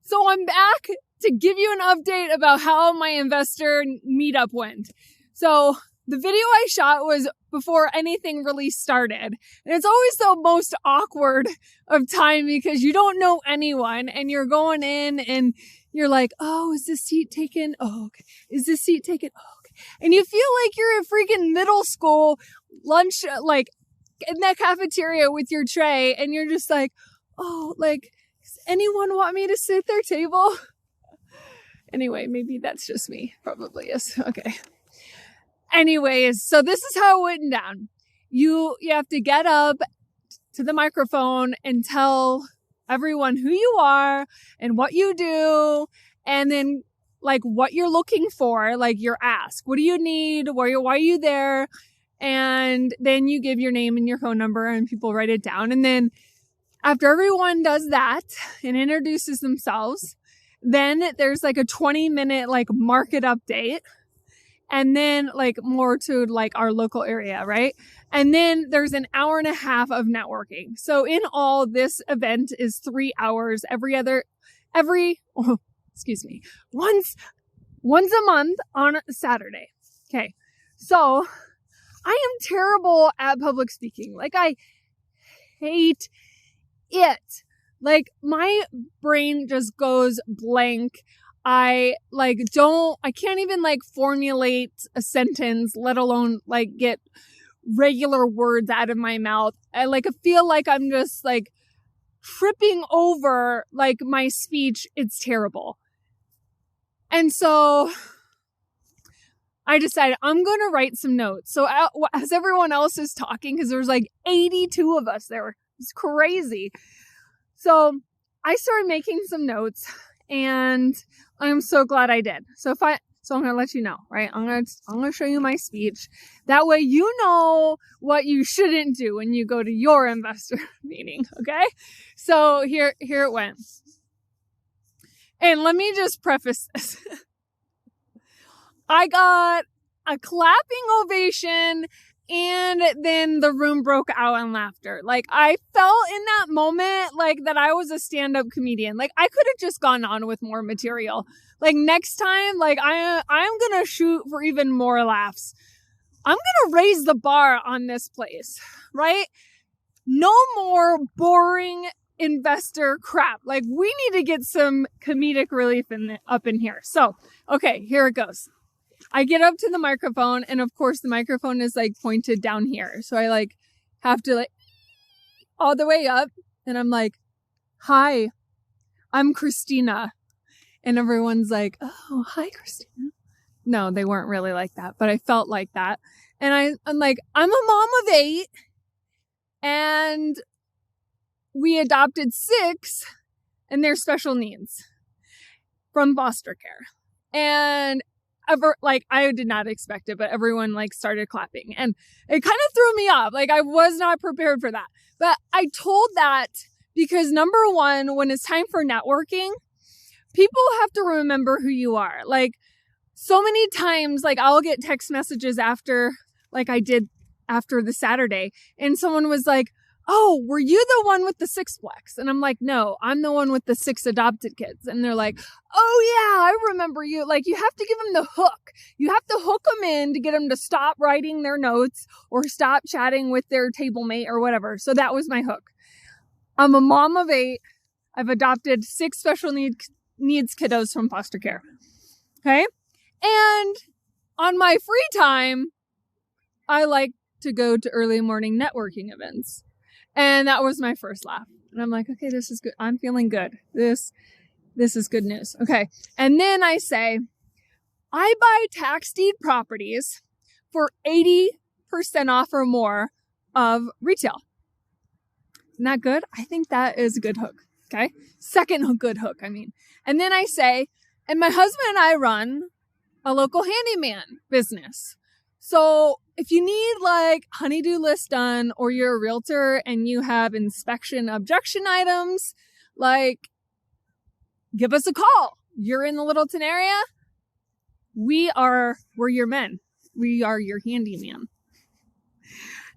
So I'm back to give you an update about how my investor meetup went. So the video I shot was before anything really started. And it's always the most awkward of time because you don't know anyone and you're going in and you're like, oh, is this seat taken? Oh, okay. Is this seat taken? Oh, okay. And you feel like you're in freaking middle school lunch, like in that cafeteria with your tray. And you're just like, oh, like, does anyone want me to sit at their table? Anyway, maybe that's just me. Probably is. Okay. Anyways, so this is how it went down. You have to get up to the microphone and tell everyone who you are and what you do, and then like what you're looking for, like your ask. What do you need? Why are you there? And then you give your name and your phone number and people write it down. And then after everyone does that and introduces themselves, then there's like a 20-minute like market update. And then like more to like our local area, right? And then there's an hour and a half of networking. So in all, this event is 3 hours once a month on Saturday. Okay. So I am terrible at public speaking. Like I hate it. Like my brain just goes blank. I can't even like formulate a sentence, let alone like get regular words out of my mouth. I feel like I'm just like tripping over like my speech. It's terrible. And so I decided I'm going to write some notes. So as everyone else is talking, because there's like 82 of us there, it's crazy. So I started making some notes. And I'm so glad I did. So I'm going to let you know, right? I'm going to show you my speech. That way you know what you shouldn't do when you go to your investor meeting, okay? So here it went. And let me just preface this. I got a clapping ovation and then the room broke out in laughter. Like I felt in that moment like that I was a stand-up comedian. Like I could have just gone on with more material. Like next time, like I'm going to shoot for even more laughs. I'm going to raise the bar on this place, right? No more boring investor crap. Like we need to get some comedic relief up in here. So, okay, here it goes. I get up to the microphone and of course the microphone is like pointed down here. So I like have to like all the way up and I'm like, hi, I'm Christina. And everyone's like, oh, hi, Christina. No, they weren't really like that, but I felt like that. And I'm like, I'm a mom of 8 and we adopted 6 and they're special needs from foster care. And I did not expect it, but everyone like started clapping and it kind of threw me off. Like I was not prepared for that, but I told that because number one, when it's time for networking, people have to remember who you are. Like so many times, like I'll get text messages after, like I did after the Saturday and someone was like, oh, were you the one with the 6-plex? And I'm like, no, I'm the one with the 6 adopted kids. And they're like, oh yeah, I remember you. Like you have to give them the hook. You have to hook them in to get them to stop writing their notes or stop chatting with their table mate or whatever. So that was my hook. I'm a mom of 8. I've adopted 6 special needs kiddos from foster care. Okay. And on my free time, I like to go to early morning networking events. And that was my first laugh. And I'm like, okay, this is good. I'm feeling good. This is good news. Okay. And then I say, I buy tax deed properties for 80% off or more of retail. Isn't that good? I think that is a good hook. Okay. Second good hook, I mean. And then I say, and my husband and I run a local handyman business. So if you need like honey-do list done or you're a realtor and you have inspection objection items, like give us a call. You're in the Littleton area. We're your men. We are your handyman.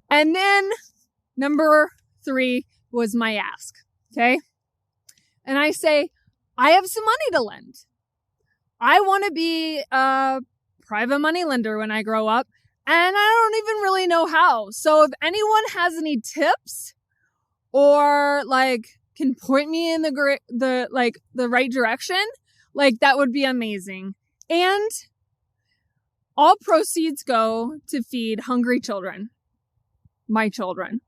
And then number 3 was my ask. Okay. And I say, I have some money to lend. I want to be a private money lender when I grow up, and I don't even really know how. So if anyone has any tips or like can point me in the right direction, like that would be amazing. And all proceeds go to feed hungry children. My children.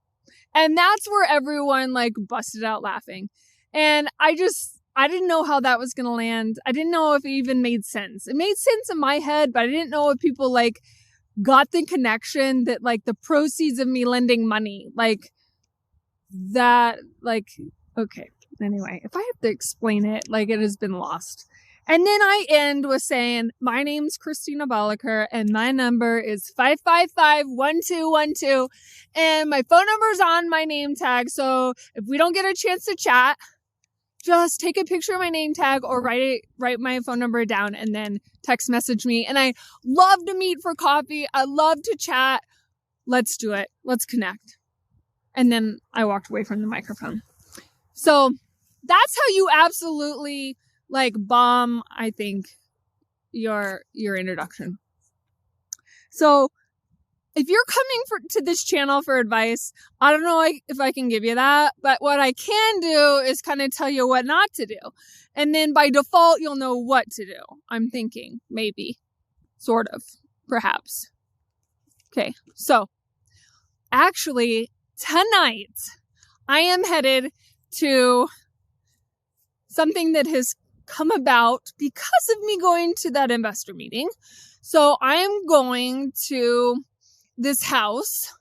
And that's where everyone like busted out laughing. And I didn't know how that was going to land. I didn't know if it even made sense. It made sense in my head, but I didn't know if people like got the connection that like the proceeds of me lending money, like that, like, okay. Anyway, if I have to explain it, like it has been lost. And then I end with saying, my name's Christina Bolliker and my number is 555-1212. And my phone number is on my name tag. So if we don't get a chance to chat, just take a picture of my name tag or write my phone number down and then text message me. And I love to meet for coffee. I love to chat. Let's do it. Let's connect. And then I walked away from the microphone. So that's how you absolutely like bomb, I think, your introduction. So if you're coming to this channel for advice, I don't know if I can give you that, but what I can do is kind of tell you what not to do. And then by default, you'll know what to do. I'm thinking, maybe, sort of, perhaps. Okay, so actually tonight I am headed to something that has come about because of me going to that investor meeting. So I am going to this house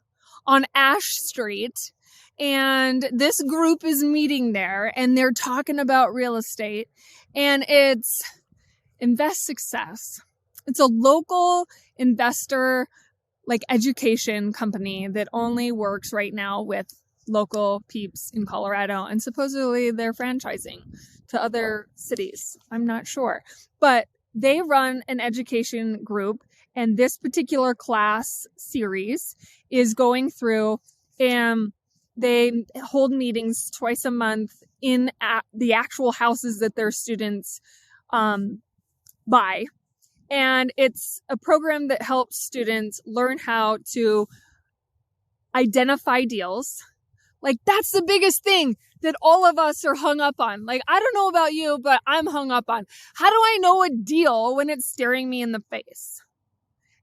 on Ash Street, and this group is meeting there, and they're talking about real estate, and it's Invest Success. It's a local investor like education company that only works right now with local peeps in Colorado, and supposedly they're franchising to other cities. I'm not sure, but they run an education group, and this particular class series is going through, and they hold meetings twice a month in the actual houses that their students buy. And it's a program that helps students learn how to identify deals. Like, that's the biggest thing that all of us are hung up on. Like, I don't know about you, but I'm hung up on. How do I know a deal when it's staring me in the face?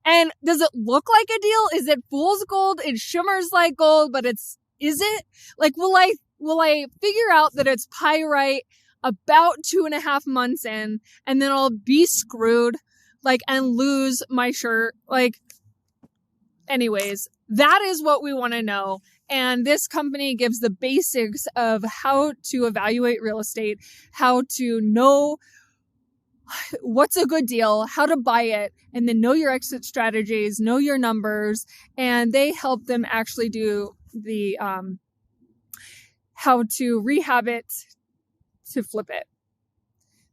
And does it look like a deal? Is it fool's gold? It shimmers like gold, but is it? Like, will I figure out that it's pyrite about 2.5 months in, and then I'll be screwed, like, and lose my shirt? Like, anyways, that is what we want to know. And this company gives the basics of how to evaluate real estate, how to know what's a good deal, how to buy it, and then know your exit strategies, know your numbers, and they help them actually do the how to rehab it to flip it.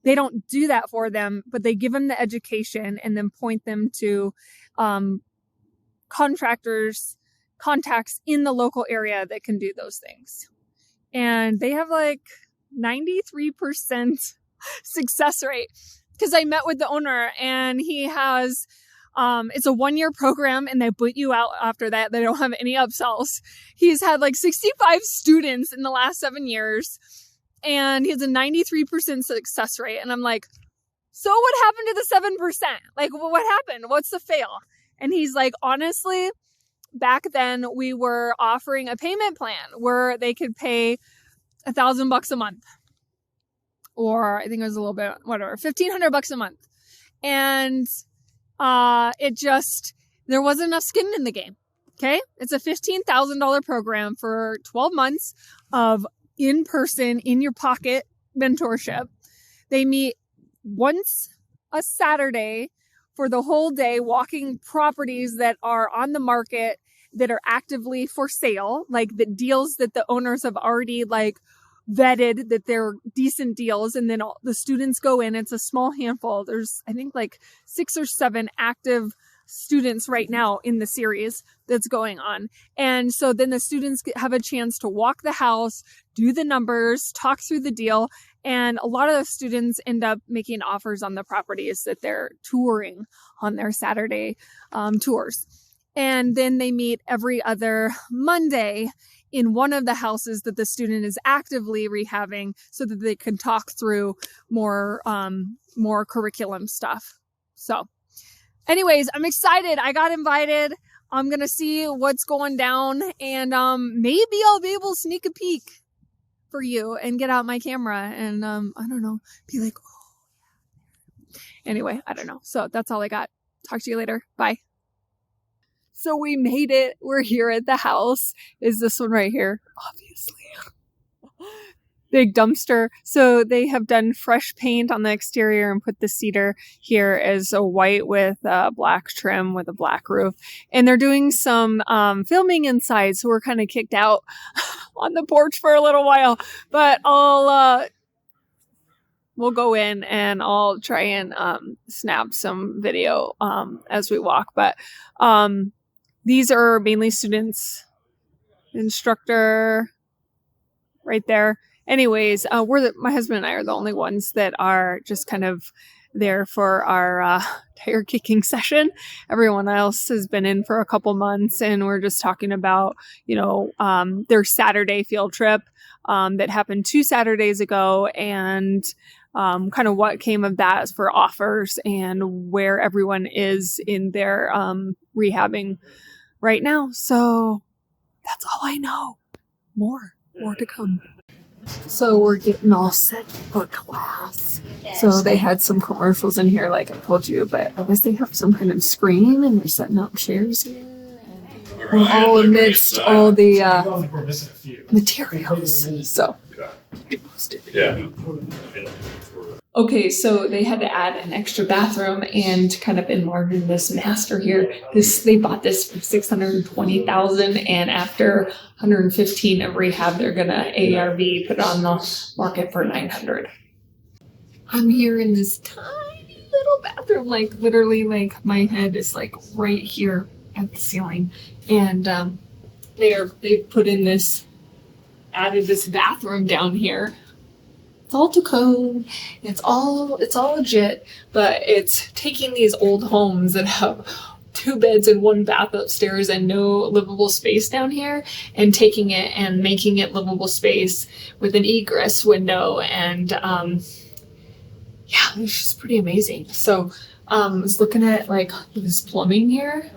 They don't do that for them, but they give them the education and then point them to contacts in the local area that can do those things. And they have like 93% success rate, because I met with the owner, and he has, it's a 1-year program, and they boot you out after that. They don't have any upsells. He's had like 65 students in the last 7 years, and he has a 93% success rate. And I'm like, so what happened to the 7%? Like, what happened? What's the fail? And he's like, honestly, back then we were offering a payment plan where they could pay $1,000 a month, or I think it was a little bit, whatever, $1,500 a month. And, there wasn't enough skin in the game. Okay. It's a $15,000 program for 12 months of in-person, in your pocket mentorship. They meet once a Saturday for the whole day, walking properties that are on the market, that are actively for sale, like the deals that the owners have already like vetted that they're decent deals. And then all the students go in. It's a small handful. There's, I think, like 6 or 7 active students right now in the series that's going on. And so then the students have a chance to walk the house, do the numbers, talk through the deal, And a lot of the students end up making offers on the properties that they're touring on their Saturday tours. And then they meet every other Monday in one of the houses that the student is actively rehabbing so that they can talk through more curriculum stuff. So anyways, I'm excited. I got invited. I'm going to see what's going down, and maybe I'll be able to sneak a peek for you and get out my camera and, I don't know, be like, oh. Anyway, I don't know. So that's all I got. Talk to you later. Bye. So we made it. We're here at the house. Is this one right here? Obviously. Big dumpster. So they have done fresh paint on the exterior and put the cedar here as a white with black trim with a black roof. And they're doing some filming inside. So we're kind of kicked out on the porch for a little while. But we'll go in and I'll try and snap some video as we walk. But these are mainly students, instructor right there. Anyways, my husband and I are the only ones that are just kind of there for our tire kicking session. Everyone else has been in for a couple months, and we're just talking about, their Saturday field trip that happened 2 Saturdays ago, and kind of what came of that for offers and where everyone is in their rehabbing right now. So that's all I know. More to come. So we're getting all set for class. So they had some commercials in here, like I told you, but I guess they have some kind of screen and they're setting up chairs here. And all amidst all the materials. So, yeah. Okay, so they had to add an extra bathroom and kind of enlarge this master here. They bought this for $620,000, and after 115 of rehab, they're gonna ARV put it on the market for $900. I'm here in this tiny little bathroom, like literally, like my head is like right here at the ceiling, and they put in added this bathroom down here. It's all to code. It's all legit, but it's taking these old homes that have 2 beds and 1 bath upstairs and no livable space down here, and taking it and making it livable space with an egress window. And it's just pretty amazing. So I was looking at like this plumbing here,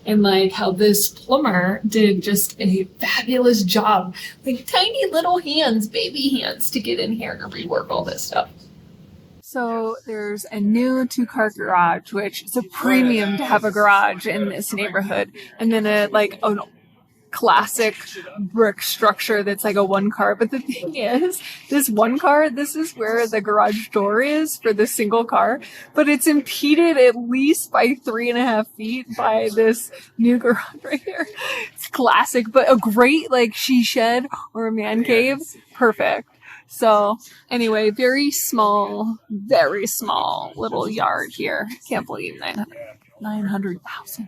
and like how this plumber did just a fabulous job. Like tiny little hands, baby hands, to get in here and rework all this stuff. So there's a new 2-car garage, which is a premium to have a garage in this neighborhood. And then a classic brick structure that's like a 1-car. But the thing is, this 1-car, this is where the garage door is for the single car, but it's impeded at least by 3.5 feet by this new garage right here. It's classic, but a great like she shed or a man cave. Perfect. So anyway, very small little yard here. Can't believe 900,000.